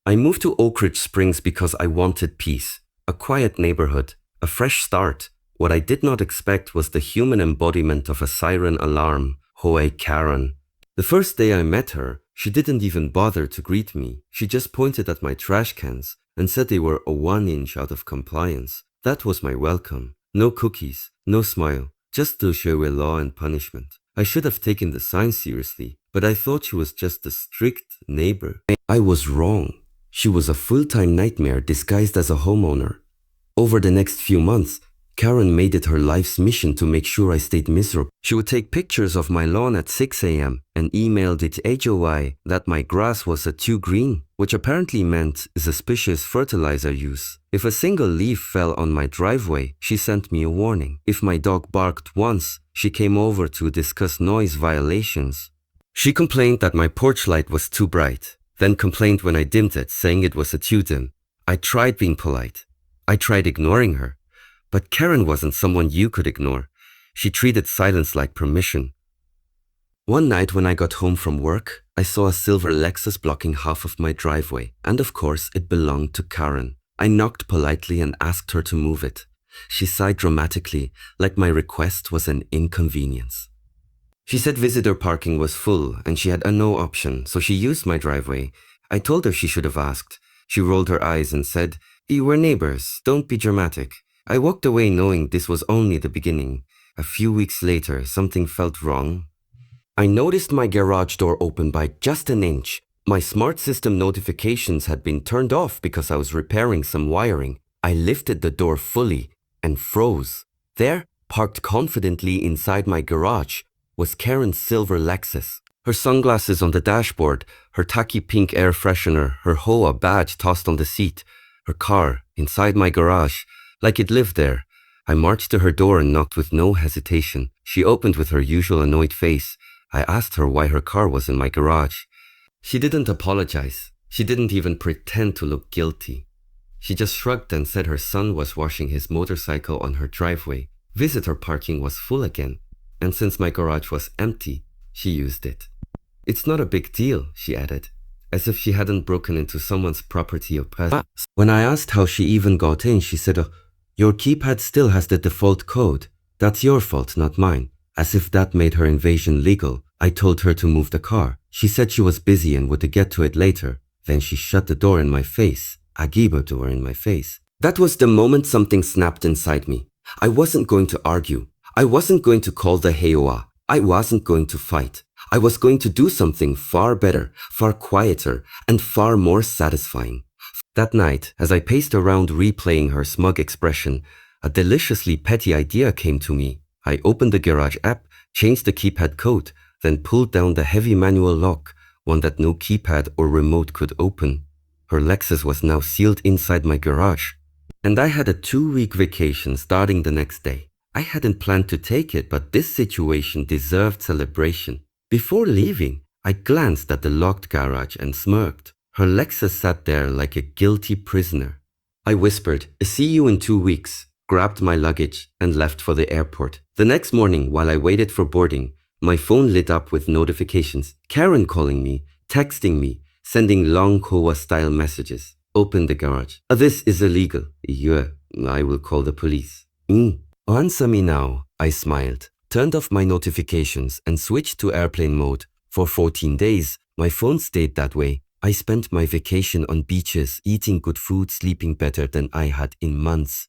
I moved to Oak Ridge Springs because I wanted peace, a quiet neighborhood, a fresh start. What I did not expect was the human embodiment of a siren alarm, HOA Karen. The first day I met her, she didn't even bother to greet me. She just pointed at my trash cans and said they were a 1 inch out of compliance. That was my welcome. No cookies, no smile, just to show law and punishment. I should have taken the sign seriously, but I thought she was just a strict neighbor. I was wrong. She was a full-time nightmare disguised as a homeowner. Over the next few months, Karen made it her life's mission to make sure I stayed miserable. She would take pictures of my lawn at 6 a.m. and emailed it HOI that my grass was too green, which apparently meant suspicious fertilizer use. If a single leaf fell on my driveway, she sent me a warning. If my dog barked once, she came over to discuss noise violations. She complained that my porch light was too bright, then complained when I dimmed it, saying it was too dim. I tried being polite. I tried ignoring her. But Karen wasn't someone you could ignore. She treated silence like permission. One night when I got home from work, I saw a silver Lexus blocking half of my driveway, and of course it belonged to Karen. I knocked politely and asked her to move it. She sighed dramatically, like my request was an inconvenience. She said visitor parking was full and she had a no option, so she used my driveway. I told her she should have asked. She rolled her eyes and said, "We're neighbors, don't be dramatic." I walked away knowing this was only the beginning. A few weeks later, something felt wrong. I noticed my garage door open by just an inch. My smart system notifications had been turned off because I was repairing some wiring. I lifted the door fully and froze. There, parked confidently inside my garage, was Karen's silver Lexus. Her sunglasses on the dashboard, her tacky pink air freshener, her HOA badge tossed on the seat, her car inside my garage, like it lived there. I marched to her door and knocked with no hesitation. She opened with her usual annoyed face. I asked her why her car was in my garage. She didn't apologize. She didn't even pretend to look guilty. She just shrugged and said her son was washing his motorcycle on her driveway. Visitor parking was full again, and since my garage was empty, she used it. "It's not a big deal," she added, as if she hadn't broken into someone's property or past. When I asked how she even got in, she said, "Your keypad still has the default code. That's your fault, not mine." As if that made her invasion legal, I told her to move the car. She said she was busy and would get to it later. Then she shut the door in my face. A Giba door in my face. That was the moment something snapped inside me. I wasn't going to argue. I wasn't going to call the HOA. I wasn't going to fight. I was going to do something far better, far quieter, and far more satisfying. That night, as I paced around replaying her smug expression, a deliciously petty idea came to me. I opened the garage app, changed the keypad code, then pulled down the heavy manual lock, one that no keypad or remote could open. Her Lexus was now sealed inside my garage. And I had a 2-week vacation starting the next day. I hadn't planned to take it, but this situation deserved celebration. Before leaving, I glanced at the locked garage and smirked. Her Lexus sat there like a guilty prisoner. I whispered, "See you in 2 weeks," grabbed my luggage, and left for the airport. The next morning, while I waited for boarding, my phone lit up with notifications. Karen calling me, texting me, sending long HOA-style messages. Open the garage. "This is illegal." "Yeah, I will call the police." "Answer me now," I smiled, turned off my notifications, and switched to airplane mode. For 14 days, my phone stayed that way. I spent my vacation on beaches, eating good food, sleeping better than I had in months.